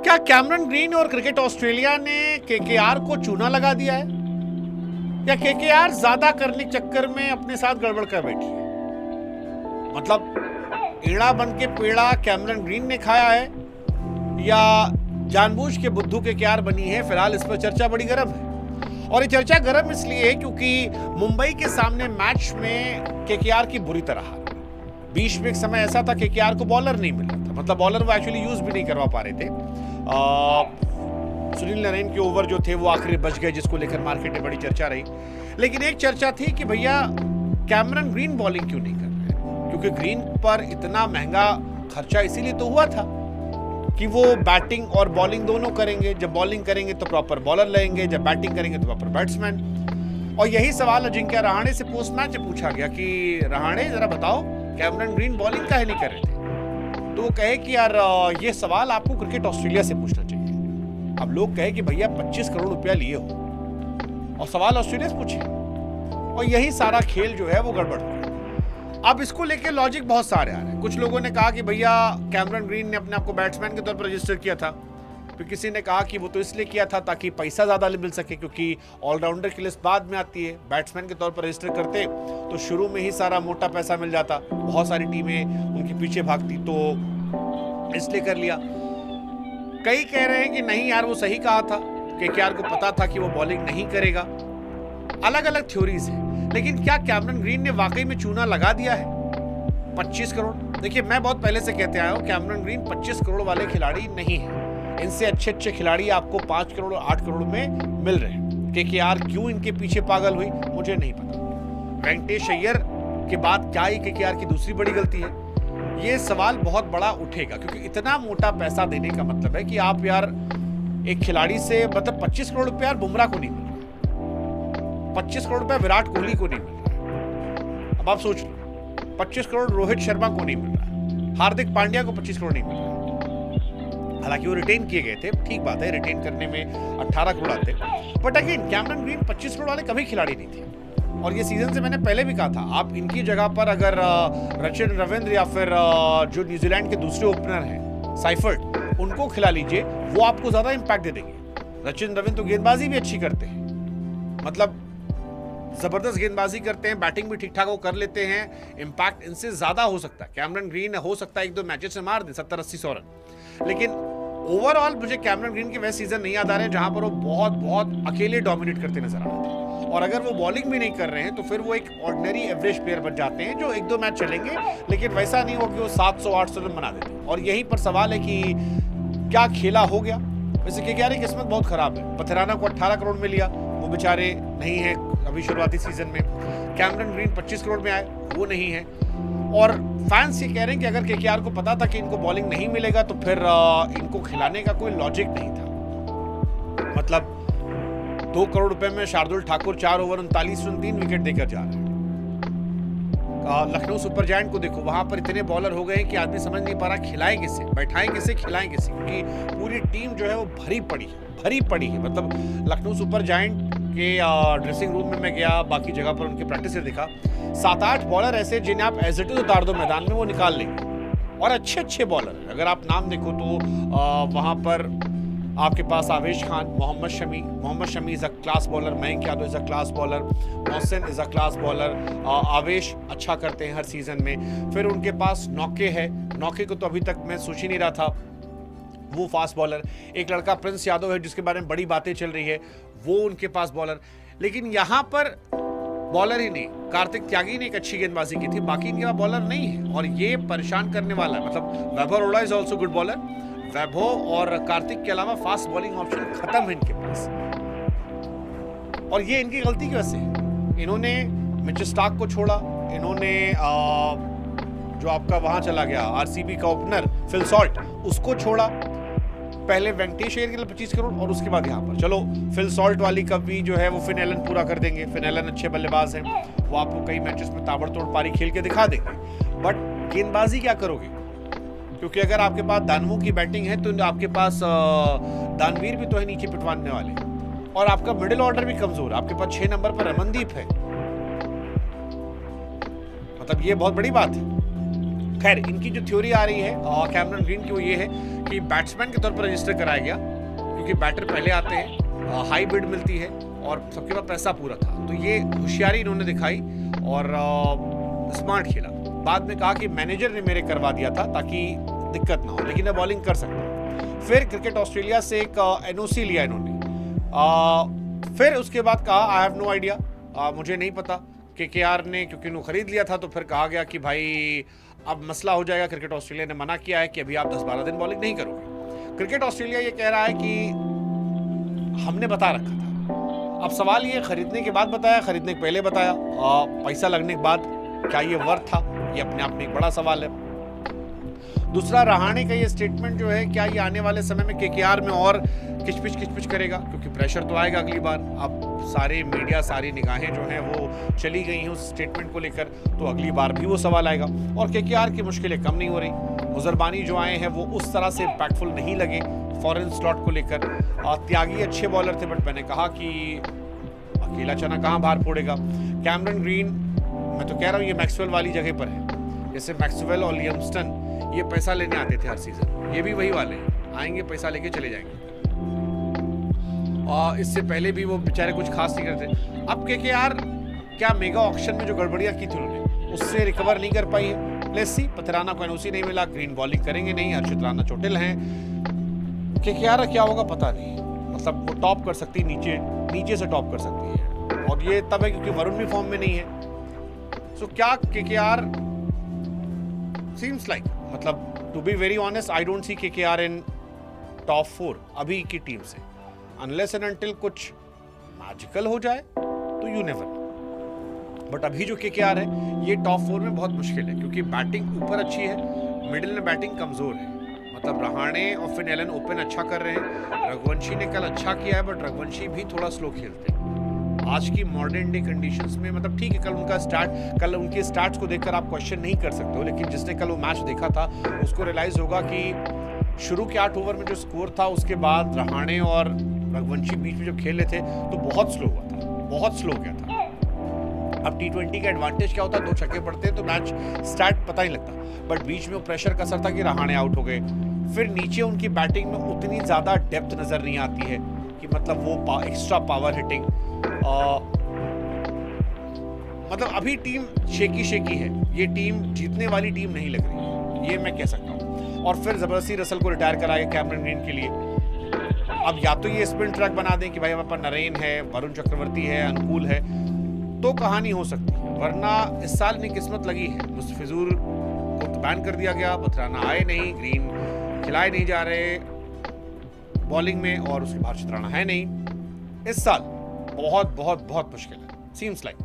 क्या Cameron green और cricket Australia ने केकेआर को चूना लगा दिया है, या केकेआर ज्यादा करने के चक्कर में अपने साथ गड़बड़ कर बैठी है? मतलब ईड़ा बन के पेड़ा कैमरन ग्रीन ने खाया है, या जानबूझ के बुद्धू केकेआर बनी है? फिलहाल इस पर चर्चा बड़ी गर्म है, और ये चर्चा गर्म इसलिए है क्योंकि मुंबई के सामने मैच में केकेआर की बुरी तरह हार। बीच में एक समय ऐसा था केकेआर को बॉलर नहीं मिल रहा था, मतलब बॉलर वो एक्चुअली यूज भी नहीं करवा पा रहे थे। सुनील नारायण के ओवर जो थे वो आखिरी बच गए, जिसको लेकर मार्केट में बड़ी चर्चा रही। लेकिन एक चर्चा थी कि भैया कैमरन ग्रीन बॉलिंग क्यों नहीं कर रहे, क्योंकि ग्रीन पर इतना महंगा खर्चा इसीलिए तो हुआ था कि वो बैटिंग और बॉलिंग दोनों करेंगे। जब बॉलिंग करेंगे तो प्रॉपर बॉलर लेंगे, जब बैटिंग करेंगे तो प्रॉपर बैट्समैन। और यही सवाल अजिंक्य रहाणे से पोस्ट मैच में पूछा गया कि रहाणे जरा बताओ कैमरन ग्रीन बॉलिंग काहे नहीं कर रहे थे? तो वो कहे कि यार ये सवाल आपको क्रिकेट ऑस्ट्रेलिया से पूछना चाहिए। अब लोग कहे कि भैया 25 करोड़ रुपया लिए हो और सवाल ऑस्ट्रेलिया से पूछे, और यही सारा खेल जो है वो गड़बड़ हो गया। अब इसको लेके लॉजिक बहुत सारे आ रहे हैं। कुछ लोगों ने कहा कि भैया कैमरन ग्रीन ने अपने आप को बैट्समैन के तौर पर रजिस्टर किया था, फिर किसी ने कहा कि वो तो इसलिए किया था ताकि पैसा ज्यादा मिल सके, क्योंकि ऑलराउंडर की लिस्ट बाद में आती है। बैट्समैन के तौर पर रजिस्टर करते तो शुरू में ही सारा मोटा पैसा मिल जाता, बहुत सारी टीमें उनके पीछे भागती, तो इसलिए कर लिया। कई कह रहे हैं कि नहीं यार वो सही कहा था, केकेआर को पता था कि वो बॉलिंग नहीं करेगा। अलग अलग थ्योरीज हैं, लेकिन क्या कैमरन ग्रीन ने वाकई में चूना लगा दिया है? 25 करोड़, देखिए मैं बहुत पहले से कहते आया हूं कैमरन ग्रीन 25 करोड़ वाले खिलाड़ी नहीं है। इनसे अच्छे अच्छे खिलाड़ी आपको 5 करोड़ 8 करोड़ में मिल रहे हैं। केकेआर क्यों इनके पीछे पागल हुई मुझे नहीं पता। वेंकटेश अय्यर के बाद क्या ही केकेआर की दूसरी बड़ी गलती है? ये सवाल बहुत बड़ा उठेगा, क्योंकि इतना मोटा पैसा देने का मतलब है कि आप यार एक खिलाड़ी से, मतलब 25 करोड़ रुपया यार बुमराह को नहीं मिल रहा, 25 करोड़ रुपया विराट कोहली को नहीं मिल रहा। अब आप सोच लो, 25 करोड़ रोहित शर्मा को नहीं मिल रहा, हार्दिक पांड्या को 25 करोड़ नहीं मिल रहा। हालांकि वो रिटेन किए गए थे, ठीक बात है, रिटेन करने में 18 करोड़ आते, but again Cameron green 25 crore वाले कभी खिलाड़ी नहीं थे। और ये सीजन से मैंने पहले भी कहा था, आप इनकी जगह पर अगर रचिन रविंद्र या फिर जो न्यूजीलैंड के दूसरे ओपनर हैं साइफर्ट, उनको खिला लीजिए, वो आपको ज्यादा इंपैक्ट दे देंगे। रचिन रविंद्र तो गेंदबाजी भी अच्छी करते हैं, मतलब जबरदस्त गेंदबाजी करते हैं, बैटिंग भी ठीक ठाक वो कर लेते हैं, इंपैक्ट इनसे ज्यादा हो सकता है। कैमरन ग्रीन हो सकता है 1-2 मैचेस से मार दे 70-80 रन, लेकिन ओवरऑल मुझे कैमरन ग्रीन के वैसे सीजन नहीं याद आ रहे हैं जहां पर वो बहुत बहुत अकेले डोमिनेट करते नजर आ रहे थे। और अगर वो बॉलिंग भी नहीं कर रहे हैं तो फिर वो एक ऑर्डिनरी एवरेज प्लेयर बन जाते हैं जो 1-2 मैच चलेंगे, लेकिन वैसा नहीं हो कि वो 700-800 रन बना देते हैं। और यहीं पर सवाल है कि क्या खेला हो गया। वैसे केकेआर की किस्मत बहुत खराब है, पथराना को 18 करोड़ में लिया, वो बेचारे नहीं है अभी शुरुआती सीजन में। कैमरन ग्रीन 25 करोड़ में आए, वो नहीं है। और फैंस ये कह रहे हैं कि अगर केकेआर को पता था कि इनको बॉलिंग नहीं मिलेगा तो फिर इनको खिलाने का कोई लॉजिक नहीं था। मतलब 2 करोड़ रुपए में Shardul Thakur 4 over 39 run 3 wicket देकर जा रहे हैं। लखनऊ सुपर जायंट को देखो, वहां पर इतने बॉलर हो गए कि आदमी समझ नहीं पा रहा खिलाएं किसे, बैठाएं किसे, खिलाएं किसे, क्योंकि पूरी टीम जो है वो भरी पड़ी है। मतलब लखनऊ सुपर जायंट के ड्रेसिंग रूम में मैं गया, बाकी जगह पर उनके प्रैक्टिस से देखा, 7-8 बॉलर ऐसे जिन्हें आप एज इट इज उतार दो मैदान में, वो निकाल लेंगे, और अच्छे बॉलर हैं। अगर आप नाम देखो तो वहां पर आपके पास Avesh Khan, Mohammed Shami is a class bowler, Mayank Yadav is a class bowler, Mohsin is a class bowler, Avesh अच्छा करते हैं हर सीजन में। फिर उनके पास नौके है, नौके को तो अभी तक मैं सोच ही नहीं रहा था, वो फास्ट बॉलर। एक लड़का प्रिंस यादव है जिसके बारे में बड़ी बातें चल रही है, वो उनके पास बॉलर। लेकिन यहां पर बॉलर ही नहीं, कार्तिक त्यागी ने एक अच्छी गेंदबाजी की थी, बाकी इनके पास बॉलर नहीं है, और ये परेशान करने वाला है। मतलब Vaibhav Arora is also good bowler, Vaibhav और कार्तिक के अलावा फास्ट बॉलिंग ऑप्शन खत्म है इनके पास, और ये इनकी गलती की वजह से। इन्होंने मिचेल स्टार्क को छोड़ा, इन्होंने जो आपका वहां चला गया आरसीबी का ओपनर फिल सॉल्ट, उसको छोड़ा। पहले वेंकटेश अय्यर के लिए 25 करोड़, और उसके बाद यहाँ पर चलो फिल सॉल्ट वाली कभी जो है वो फिन एलन पूरा कर देंगे। फिन एलन अच्छे बल्लेबाज हैं, वो आपको कई मैचेस में ताबड़तोड़ पारी खेल के दिखा देंगे, बट गेंदबाजी क्या करोगे? क्योंकि अगर आपके पास दानवों की बैटिंग है तो आपके पास दानवीर भी तो है नीचे पिटवाने वाले, और आपका मिडिल ऑर्डर भी कमजोर है। आपके पास 6 नंबर पर रमनदीप है, मतलब ये बहुत बड़ी बात है। खैर इनकी जो थ्योरी आ रही है कैमरन ग्रीन की, वो ये है कि बैट्समैन के तौर पर रजिस्टर कराया गया क्योंकि बैटर पहले आते हैं, हाई बिड मिलती है और सबके पास पैसा पूरा था। तो ये होशियारी इन्होंने दिखाई और स्मार्ट खेला। बाद में कहा कि मैनेजर ने मेरे करवा दिया था ताकि दिक्कत ना हो, लेकिन मैं बॉलिंग कर सकता हूँ। फिर क्रिकेट ऑस्ट्रेलिया से एक एनओसी लिया इन्होंने। फिर उसके बाद कहा आई हैव नो आइडिया, मुझे नहीं पता। केकेआर ने क्योंकि इन्होंने खरीद लिया था तो फिर कहा गया कि भाई अब मसला हो जाएगा। क्रिकेट ऑस्ट्रेलिया ने मना किया है कि अभी आप 10-12 दिन बॉलिंग नहीं करोगे। क्रिकेट ऑस्ट्रेलिया ये कह रहा है कि हमने बता रखा था। अब सवाल ये खरीदने के बाद बताया, खरीदने के पहले बताया, पैसा लगने के बाद क्या ये वर्थ था, ये अपने आप में एक बड़ा सवाल है। दूसरा, रहाणे का ये स्टेटमेंट जो है, क्या ये आने वाले समय में केकेआर में और किचपिच करेगा, क्योंकि प्रेशर तो आएगा अगली बार। अब सारे मीडिया, सारी निगाहें जो हैं वो चली गई हैं उस स्टेटमेंट को लेकर, तो अगली बार भी वो सवाल आएगा। और केकेआर की मुश्किलें कम नहीं हो रही। मुजरबानी जो आए हैं वो उस तरह से इम्पैक्टफुल नहीं लगे फॉरेन स्लॉट को लेकर। त्यागी अच्छे बॉलर थे, बट मैंने कहा कि अकेला चना कहाँ बाहर फोड़ेगा। कैमरन ग्रीन, मैं तो कह रहा हूँ ये मैक्सवेल वाली जगह पर है। जैसे मैक्सवेल और लियमस्टन ये पैसा लेने आते थे हर सीजन, ये भी वही वाले हैं, आएंगे पैसा लेके चले जाएंगे। और इससे पहले भी वो बेचारे कुछ खास नहीं करते। अब केकेआर क्या मेगा ऑक्शन में जो गड़बड़ियां की थी उन्होंने, उससे रिकवर नहीं कर पाई है। लेट्स सी, पथराना को एनओसी नहीं मिला, ग्रीन बॉलिंग करेंगे नहीं, हर्षित राणा चोटिल हैं। केकेआर क्या होगा पता नहीं, मतलब वो टॉप कर सकती है, नीचे से टॉप कर सकती है। और ये तब है क्योंकि वरुण भी फॉर्म में नहीं है। सो क्या केकेआर सीम्स लाइक, मतलब to be very honest, I don't see KKR in top 4 अभी की टीम से, अनलेस एंड अनटिल कुछ मैजिकल हो जाए तो यू नेवर नो। बट अभी जो केकेआर है ये टॉप 4 में बहुत मुश्किल है, क्योंकि बैटिंग ऊपर अच्छी है, मिडिल में बैटिंग कमजोर है। मतलब रहाणे और फिन एलन ओपन अच्छा कर रहे हैं, रघुवंशी ने कल अच्छा किया है, बट रघुवंशी भी थोड़ा स्लो खेलते हैं आज की मॉडर्न डे कंडीशंस में। मतलब ठीक है, कल उनके स्टार्ट्स को देखकर आप क्वेश्चन नहीं कर सकते हो, लेकिन जिसने कल वो मैच देखा था उसको रियलाइज होगा कि शुरू के 8 ओवर में जो स्कोर था, उसके बाद रहाणे और रघुवंशी बीच में जो खेले थे तो बहुत स्लो हुआ था, बहुत स्लो गया था। अब T20 का एडवांटेज क्या होता है, 2 छक्के पड़ते हैं तो मैच स्टार्ट पता ही लगता, बट बीच में वो प्रेशर का असर था कि रहाणे आउट हो गए। फिर नीचे उनकी बैटिंग में उतनी ज़्यादा डेप्थ नज़र नहीं आती है कि मतलब वो एक्स्ट्रा पावर हिटिंग, मतलब अभी टीम शेकी है, ये टीम जीतने वाली टीम नहीं लग रही है, ये मैं कह सकता हूँ। और फिर जबरदस्ती रसल को रिटायर कराया कैमरन ग्रीन के लिए। अब या तो ये स्पिन ट्रैक बना दें कि भाई हमारे पास नरेन है, वरुण चक्रवर्ती है, अनुकूल है, तो कहानी हो सकती है, वरना इस साल नहीं किस्मत लगी है। मुस्तफिजुर को तो बैन कर दिया गया, पथराना आए नहीं, ग्रीन खिलाए नहीं जा रहे बॉलिंग में, और उसके बाद हर्षित राणा है नहीं। इस साल बहुत बहुत बहुत मुश्किल है, सीम्स लाइक।